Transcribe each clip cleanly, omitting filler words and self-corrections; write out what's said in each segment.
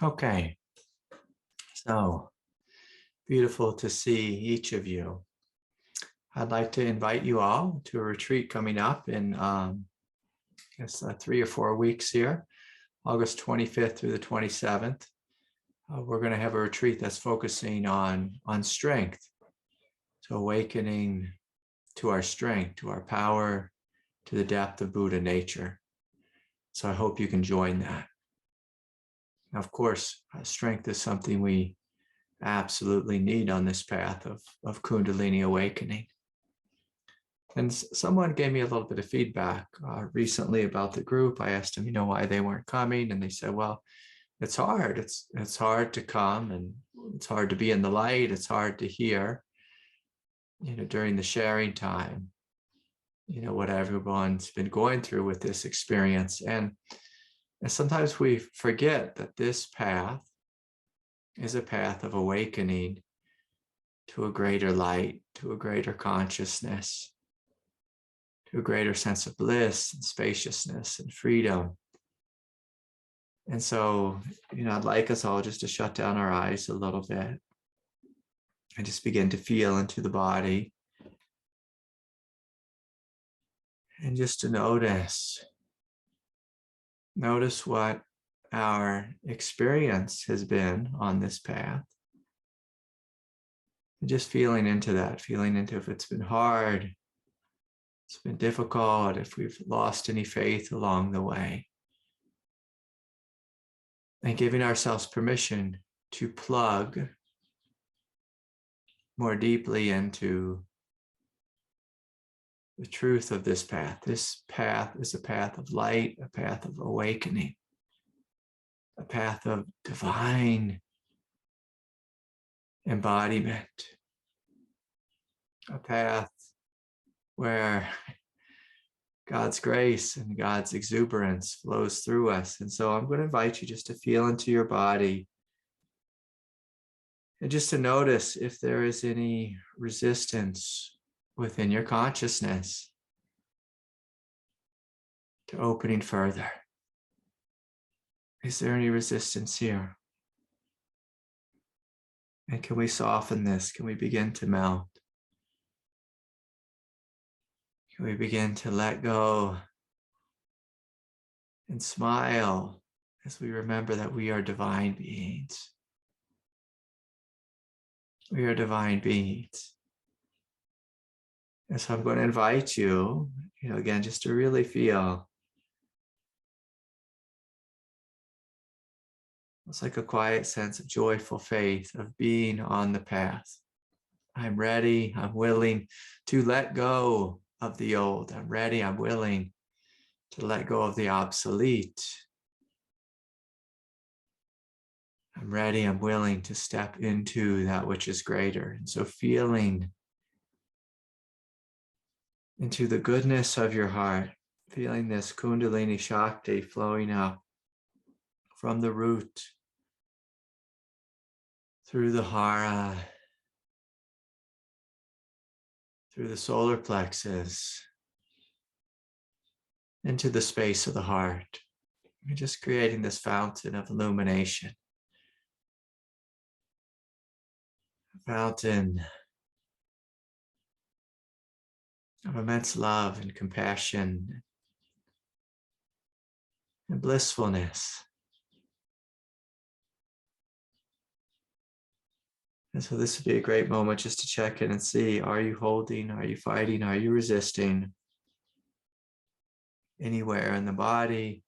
Okay, so beautiful to see each of you. I'd like to invite you all to a retreat coming up in, I guess, 3 or 4 weeks here, August 25th through the 27th. We're going to have a retreat that's focusing on strength, so awakening to our strength, to our power, to the depth of Buddha nature. So I hope you can join that. Now, of course, strength is something we absolutely need on this path of Kundalini awakening. And someone gave me a little bit of feedback recently about the group. I asked them, why they weren't coming. And they said, well, it's hard. It's hard to come, and it's hard to be in the light. It's hard to hear, during the sharing time, what everyone's been going through with this experience. And sometimes we forget that this path is a path of awakening to a greater light, to a greater consciousness, to a greater sense of bliss and spaciousness and freedom. And so, I'd like us all just to shut down our eyes a little bit and just begin to feel into the body. And just to notice what our experience has been on this path. And just feeling into that, feeling into if it's been hard, it's been difficult, if we've lost any faith along the way. And giving ourselves permission to plug more deeply into the truth of this path. This path is a path of light, a path of awakening, a path of divine embodiment, a path where God's grace and God's exuberance flows through us. And so I'm going to invite you just to feel into your body and just to notice if there is any resistance within your consciousness to opening further. Is there any resistance here? And can we soften this? Can we begin to melt? Can we begin to let go and smile as we remember that we are divine beings? We are divine beings. And so I'm going to invite you, again, just to really feel. It's like a quiet sense of joyful faith of being on the path. I'm ready, I'm willing to let go of the old. I'm ready, I'm willing to let go of the obsolete. I'm ready, I'm willing to step into that which is greater. And so feeling into the goodness of your heart, feeling this Kundalini Shakti flowing up from the root, through the hara, through the solar plexus, into the space of the heart. You're just creating this fountain of illumination. A fountain of immense love and compassion and blissfulness. And so this would be a great moment just to check in and see, are you holding, are you fighting, are you resisting anywhere in the body?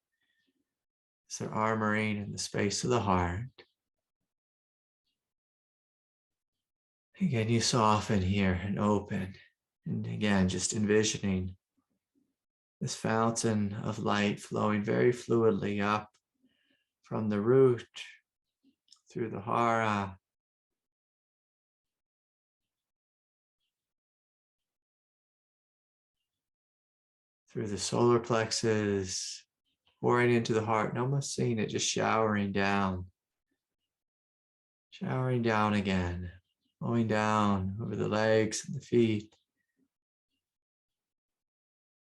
Is there armoring in the space of the heart? Again, you soften here and open. And again, just envisioning this fountain of light flowing very fluidly up from the root, through the hara, through the solar plexus, pouring into the heart, and almost seeing it just showering down again, flowing down over the legs and the feet.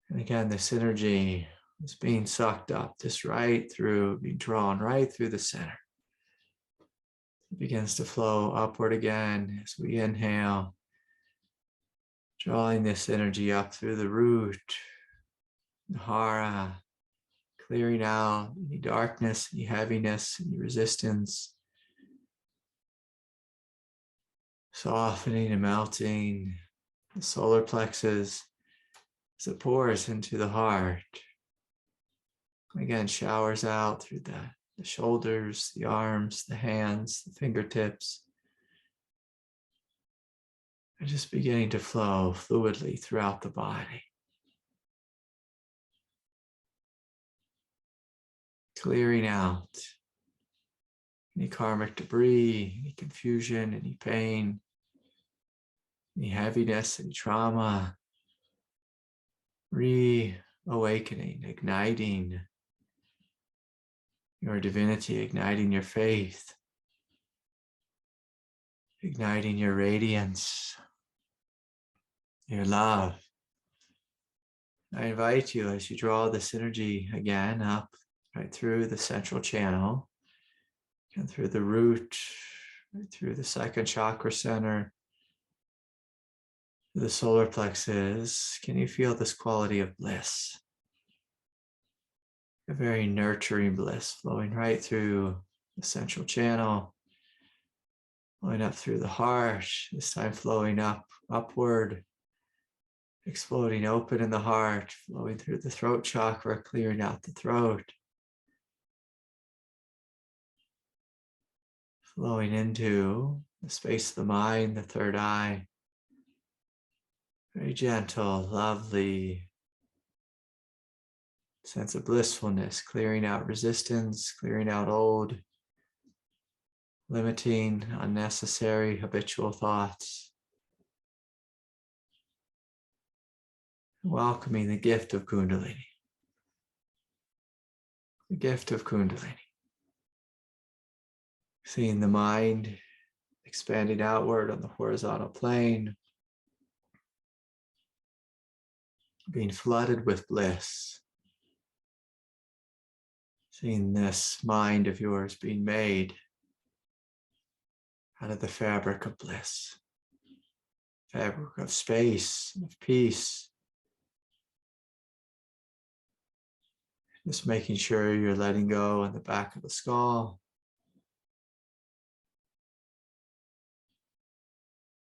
And again, this energy is being sucked up, just right through, being drawn right through the center. It begins to flow upward again as we inhale, drawing this energy up through the root, the hara, clearing out any darkness, any heaviness, any resistance, softening and melting the solar plexus as it pours into the heart. Again, showers out through the shoulders, the arms, the hands, the fingertips. And just beginning to flow fluidly throughout the body. Clearing out any karmic debris, any confusion, any pain, any heaviness, any trauma. Reawakening, igniting your divinity, igniting your faith, igniting your radiance, your love. I invite you as you draw this energy again up right through the central channel and through the root, right through the second chakra center, the solar plexus. Can you feel this quality of bliss? A very nurturing bliss flowing right through the central channel, flowing up through the heart, this time flowing upward, exploding open in the heart, flowing through the throat chakra, clearing out the throat, flowing into the space of the mind, the third eye. Very gentle, lovely sense of blissfulness, clearing out resistance, clearing out old, limiting, unnecessary, habitual thoughts. Welcoming the gift of Kundalini. The gift of Kundalini. Seeing the mind expanding outward on the horizontal plane, being flooded with bliss. Seeing this mind of yours being made out of the fabric of bliss, fabric of space, of peace. Just making sure you're letting go on the back of the skull.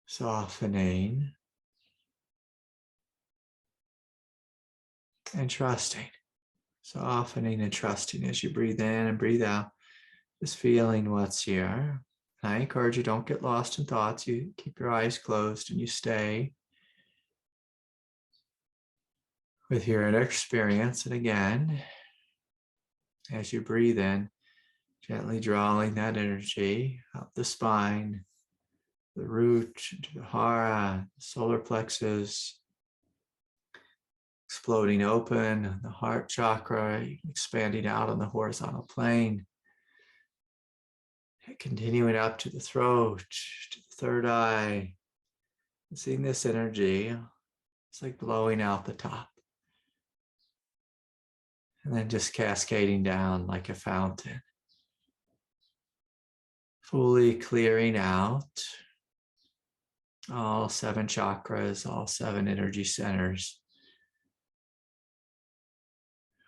Softening and trusting. Softening and trusting as you breathe in and breathe out. Just feeling what's here. And I encourage you, don't get lost in thoughts. You keep your eyes closed and you stay with your inner experience. And again, as you breathe in, gently drawing that energy up the spine, the root, into the hara, the solar plexus, exploding open, the heart chakra, expanding out on the horizontal plane, continuing up to the throat, to the third eye. Seeing this energy, it's like blowing out the top. And then just cascading down like a fountain. Fully clearing out all 7 chakras, all 7 energy centers.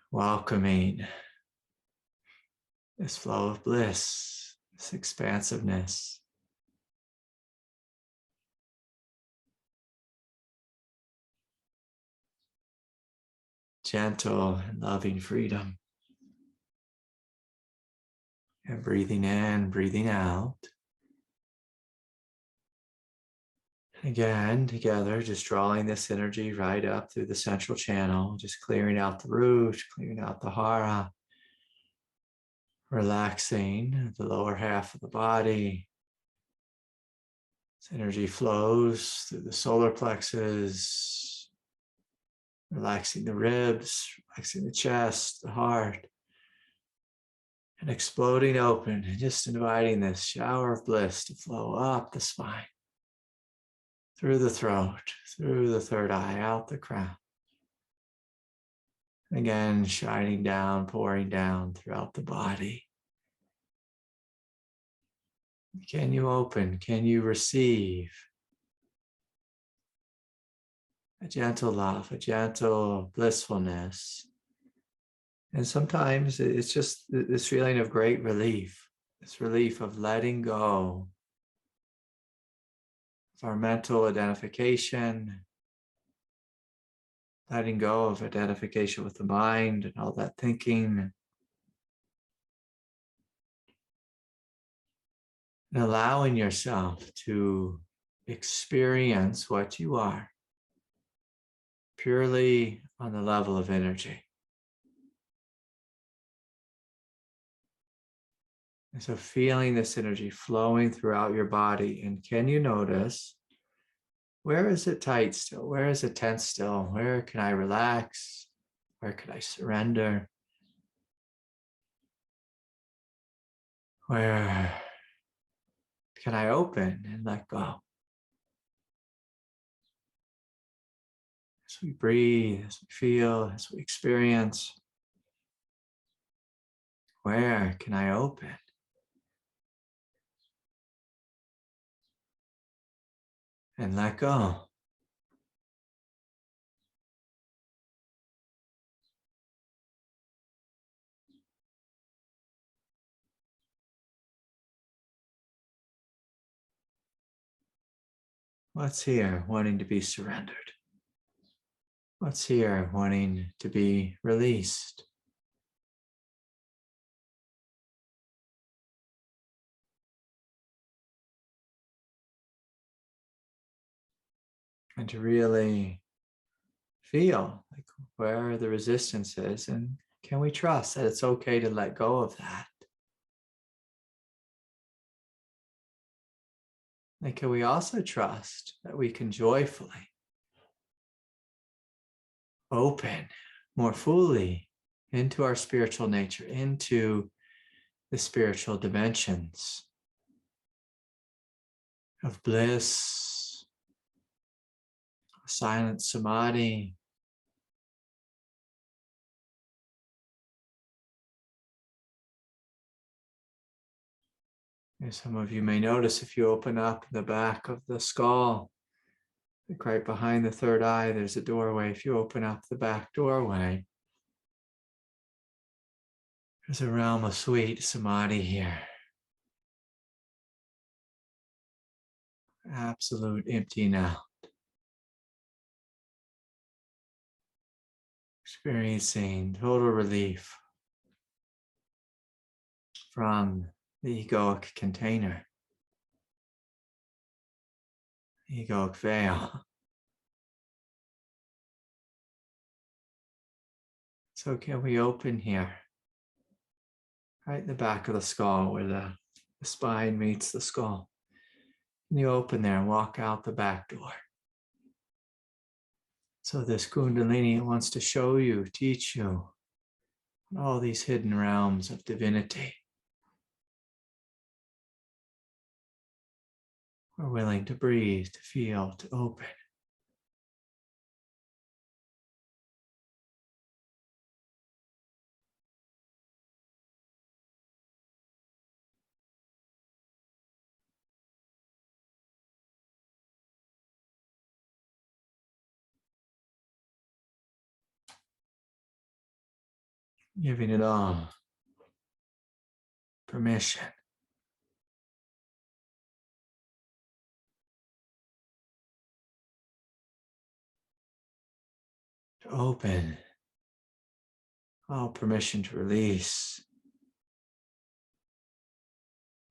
Welcoming this flow of bliss, this expansiveness. Gentle and loving freedom. And breathing in, breathing out. Again, together, just drawing this energy right up through the central channel, just clearing out the root, clearing out the hara, relaxing the lower half of the body. This energy flows through the solar plexus, relaxing the ribs, relaxing the chest, the heart, and exploding open, and just inviting this shower of bliss to flow up the spine, through the throat, through the third eye, out the crown. Again, shining down, pouring down throughout the body. Can you open? Can you receive a gentle love, a gentle blissfulness? And sometimes it's just this feeling of great relief, this relief of letting go of our mental identification, letting go of identification with the mind and all that thinking, and allowing yourself to experience what you are purely on the level of energy. And so feeling this energy flowing throughout your body. And can you notice, where is it tight still? Where is it tense still? Where can I relax? Where can I surrender? Where can I open and let go? As we breathe, as we feel, as we experience, where can I open? And let go. What's here wanting to be surrendered? What's here wanting to be released? And to really feel like where the resistance is, and can we trust that it's okay to let go of that? And can we also trust that we can joyfully open more fully into our spiritual nature, into the spiritual dimensions of bliss, silent samadhi, as some of you may notice, if you open up the back of the skull, like right behind the third eye, there's a doorway. If you open up the back doorway, there's a realm of sweet samadhi here. Absolute empty now. Experiencing total relief from the egoic container, the egoic veil. So can we open here, right in the back of the skull where the spine meets the skull? Can you open there and walk out the back door? So this Kundalini wants to show you, teach you all these hidden realms of divinity. We're willing to breathe, to feel, to open. Giving it all permission to open, all permission to release,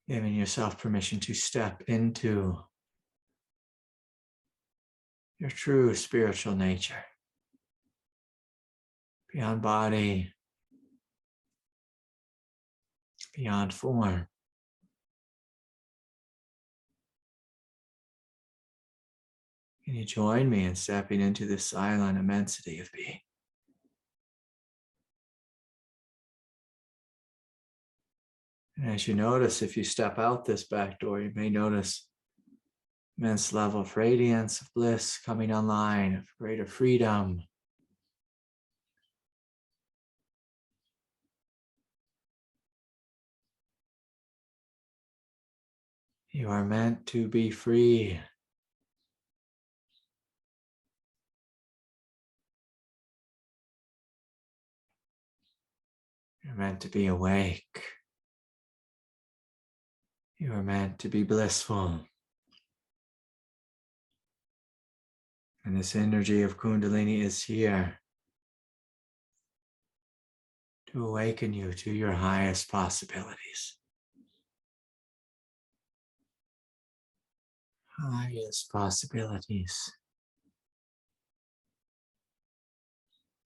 giving yourself permission to step into your true spiritual nature, beyond body, beyond form. Can you join me in stepping into this silent immensity of being? And as you notice, if you step out this back door, you may notice immense level of radiance, of bliss coming online, of greater freedom. You are meant to be free. You're meant to be awake. You are meant to be blissful. And this energy of Kundalini is here to awaken you to your highest possibilities. Highest possibilities.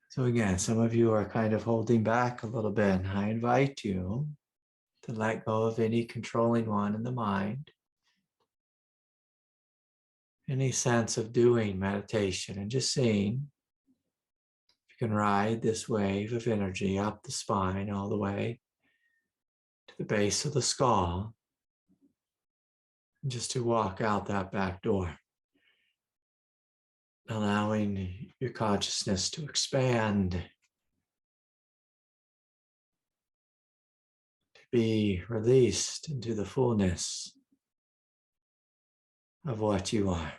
So again, some of you are kind of holding back a little bit. I invite you to let go of any controlling one in the mind, any sense of doing meditation, and just seeing if you can ride this wave of energy up the spine all the way to the base of the skull, and just to walk out that back door, allowing your consciousness to expand, to be released into the fullness of what you are.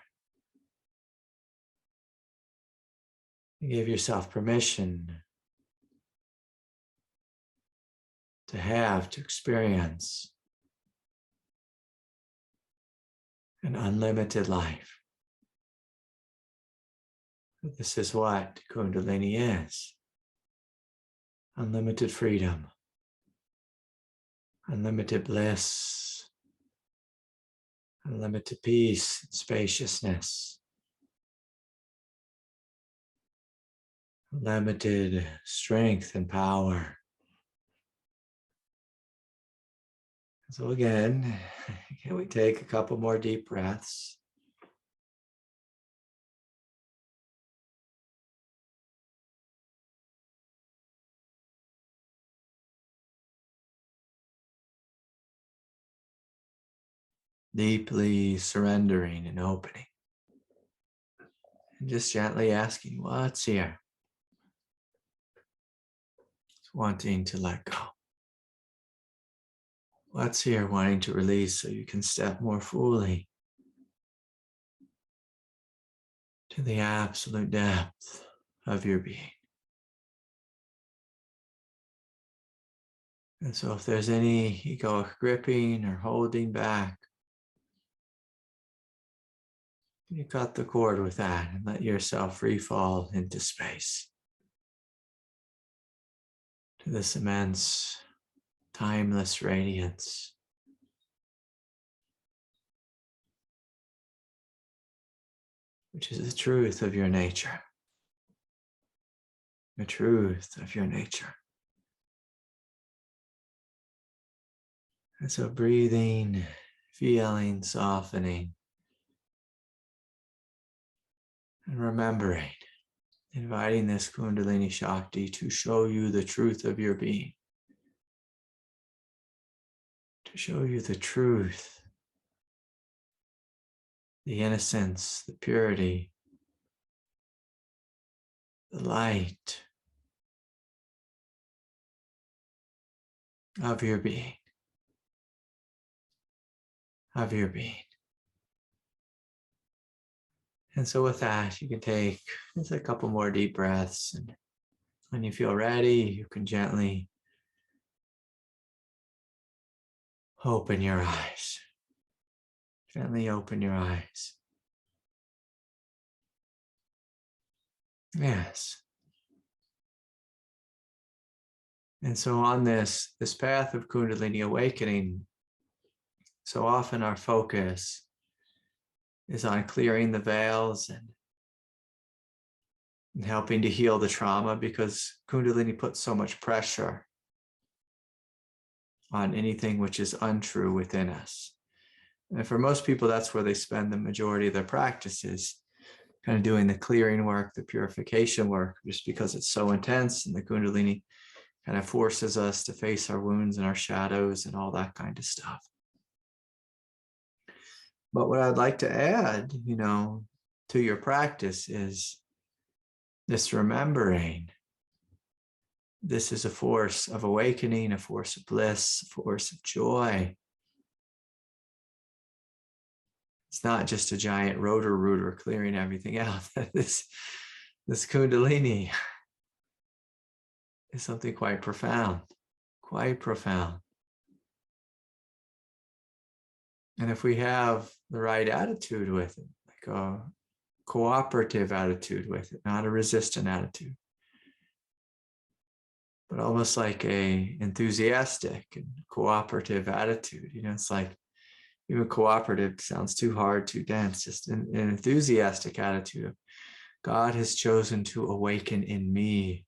You give yourself permission to experience an unlimited life. This is what Kundalini is. Unlimited freedom, unlimited bliss, unlimited peace and spaciousness, unlimited strength and power. So again, can we take a couple more deep breaths? Deeply surrendering and opening. And just gently asking, what's here? Wanting to let go. What's here wanting to release so you can step more fully to the absolute depth of your being. And so if there's any egoic gripping or holding back, you cut the cord with that and let yourself free fall into space to this immense, timeless radiance. Which is the truth of your nature. The truth of your nature. And so breathing, feeling, softening, and remembering, inviting this Kundalini Shakti to show you the truth of your being. To show you the truth, the innocence, the purity, the light of your being. Of your being. And so with that, you can take just a couple more deep breaths. And when you feel ready, you can gently open your eyes. Gently open your eyes. Yes. And so on this path of Kundalini awakening, so often our focus is on clearing the veils and helping to heal the trauma, because Kundalini puts so much pressure on anything which is untrue within us. And for most people, that's where they spend the majority of their practices, kind of doing the clearing work, the purification work, just because it's so intense, and the Kundalini kind of forces us to face our wounds and our shadows and all that kind of stuff. But what I'd like to add, to your practice is this remembering. This is a force of awakening, a force of bliss, a force of joy. It's not just a giant rotor rooter clearing everything out. This Kundalini is something quite profound, quite profound. And if we have the right attitude with it, like a cooperative attitude with it, not a resistant attitude, but almost like a enthusiastic and cooperative attitude. It's like, even cooperative sounds too hard, too dense, just an enthusiastic attitude of God has chosen to awaken in me.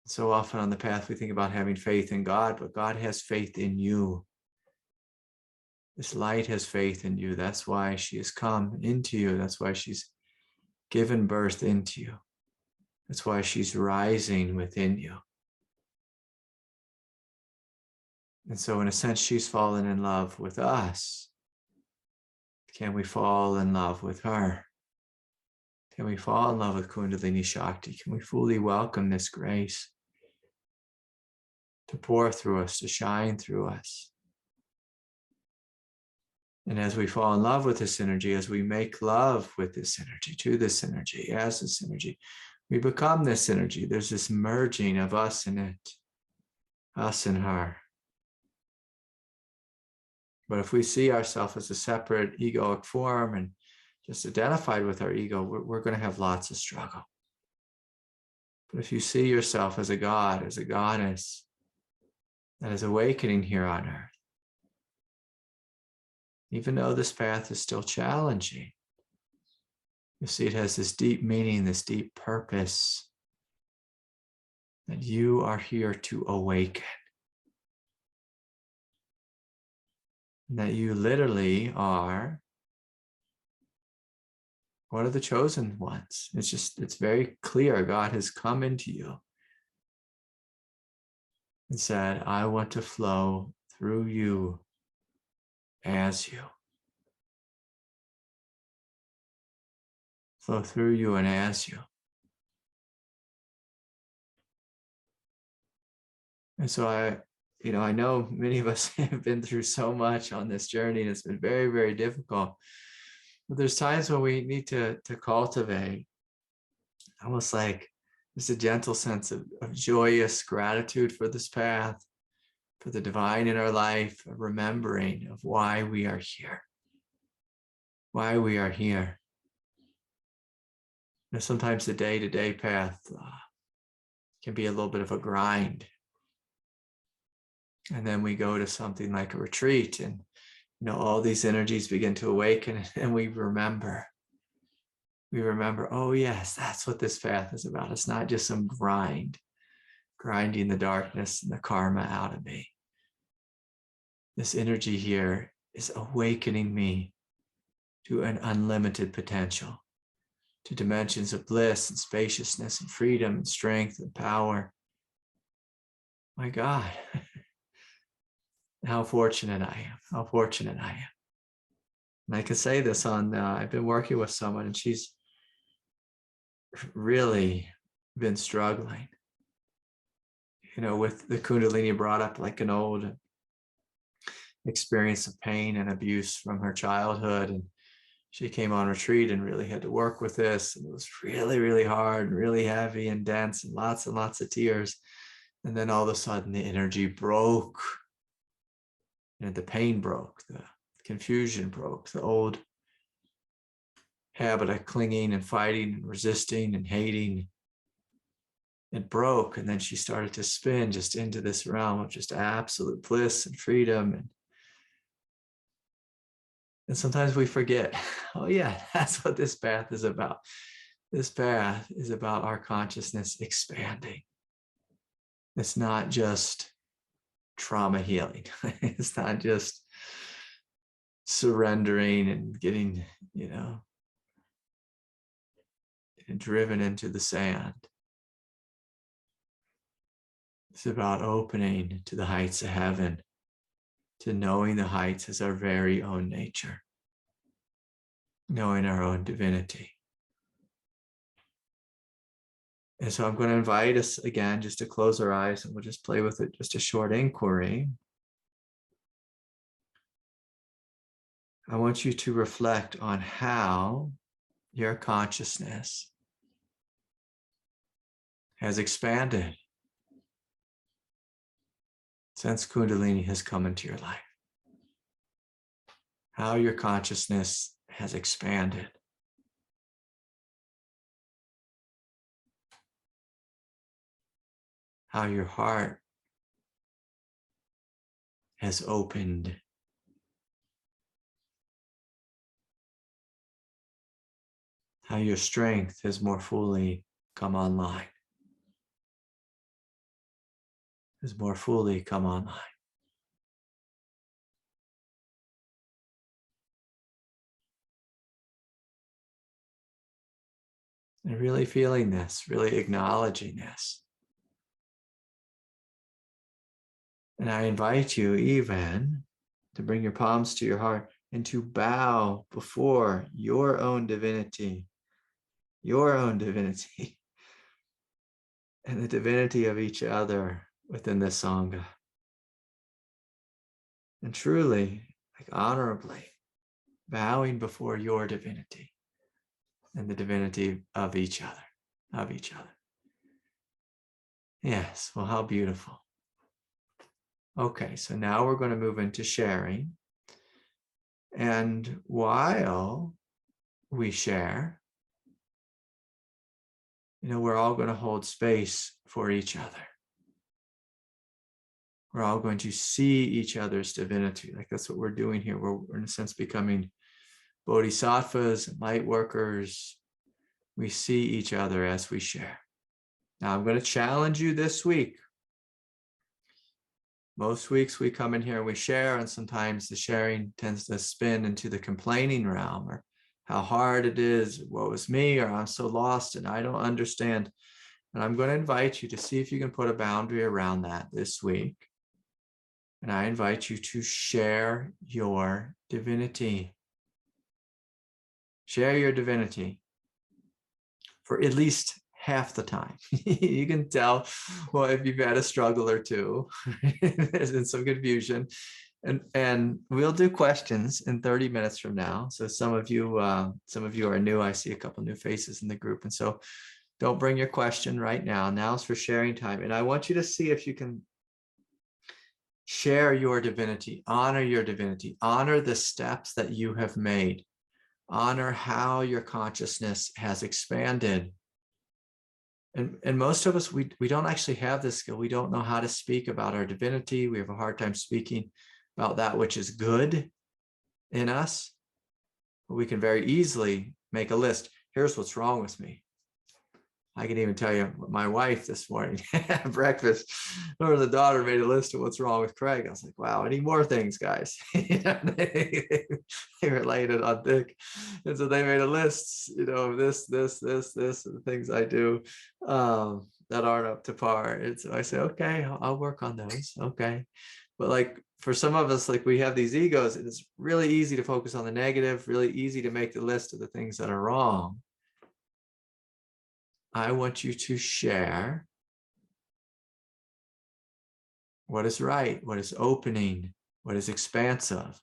So often on the path, we think about having faith in God, but God has faith in you. This light has faith in you. That's why she has come into you. That's why she's given birth into you. That's why she's rising within you. And so in a sense, she's fallen in love with us. Can we fall in love with her? Can we fall in love with Kundalini Shakti? Can we fully welcome this grace to pour through us, to shine through us? And as we fall in love with this energy, as we make love with this energy, to this energy, as this energy, we become this energy. There's this merging of us in it, us and her. But if we see ourselves as a separate egoic form and just identified with our ego, we're going to have lots of struggle. But if you see yourself as a god, as a goddess that is awakening here on earth, even though this path is still challenging, you see it has this deep meaning, this deep purpose, that you are here to awaken. And that you literally are one of the chosen ones. It's very clear. God has come into you and said, I want to flow through you as you. Flow through you and as you. And so I know many of us have been through so much on this journey, and it's been very, very difficult. But there's times when we need to cultivate almost like just a gentle sense of joyous gratitude for this path, for the divine in our life, a remembering of why we are here. Why we are here. Sometimes the day-to-day path can be a little bit of a grind. And then we go to something like a retreat, and all these energies begin to awaken, and we remember, oh yes, that's what this path is about. It's not just some grinding the darkness and the karma out of me. This energy here is awakening me to an unlimited potential, to dimensions of bliss and spaciousness and freedom and strength and power. My God, how fortunate I am, how fortunate I am. And I can say this I've been working with someone, and she's really been struggling, with the Kundalini, brought up like an old experience of pain and abuse from her childhood. And she came on retreat and really had to work with this. And it was really, really hard and really heavy and dense and lots of tears. And then all of a sudden the energy broke, and the pain broke, the confusion broke, the old habit of clinging and fighting and resisting and hating. It broke, and then she started to spin just into this realm of just absolute bliss and freedom. And sometimes we forget, oh yeah, that's what this path is about. This path is about our consciousness expanding. It's not just trauma healing. It's not just surrendering and getting, driven into the sand. It's about opening to the heights of heaven, to knowing the heights as our very own nature, knowing our own divinity. And so I'm going to invite us again just to close our eyes, and we'll just play with it, just a short inquiry. I want you to reflect on how your consciousness has expanded since Kundalini has come into your life. How your consciousness has expanded. How your heart has opened. How your strength has more fully come online. Has more fully come online. And really feeling this, really acknowledging this. And I invite you even to bring your palms to your heart and to bow before your own divinity, and the divinity of each other within this Sangha. And truly, like honorably, bowing before your divinity and the divinity of each other, Yes, well, how beautiful. Okay, so now we're going to move into sharing. And while we share, we're all going to hold space for each other. We're all going to see each other's divinity. Like that's what we're doing here. We're in a sense becoming bodhisattvas, light workers. We see each other as we share. Now I'm going to challenge you this week. Most weeks we come in here and we share, and sometimes the sharing tends to spin into the complaining realm, or how hard it is, woe is me, or I'm so lost and I don't understand. And I'm going to invite you to see if you can put a boundary around that this week. And I invite you to share your divinity. Share your divinity for at least half the time. You can tell, well, if you've had a struggle or two, there's been some confusion. And we'll do questions in 30 minutes from now. So some of you are new. I see a couple new faces in the group. And so don't bring your question right now. Now's for sharing time. And I want you to see if you can share your divinity, honor your divinity, honor the steps that you have made, honor how your consciousness has expanded. And most of us, we don't actually have this skill. We don't know how to speak about our divinity. We have a hard time speaking about that which is good in us. But we can very easily make a list. Here's what's wrong with me. I can even tell you my wife this morning at breakfast, or the daughter made a list of what's wrong with Craig. I was like, wow, any more things, guys? They relayed it on thick. And so they made a list, of this, and the things I do that aren't up to par. And so I say, okay, I'll work on those. Okay. But like for some of us, like we have these egos, and it's really easy to focus on the negative, really easy to make the list of the things that are wrong. I want you to share what is right, what is opening, what is expansive.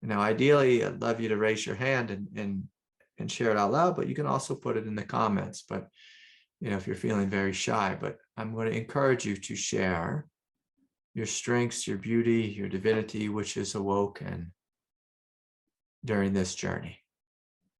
Now, ideally, I'd love you to raise your hand and share it out loud, but you can also put it in the comments. But, if you're feeling very shy, but I'm going to encourage you to share your strengths, your beauty, your divinity, which is awoken during this journey.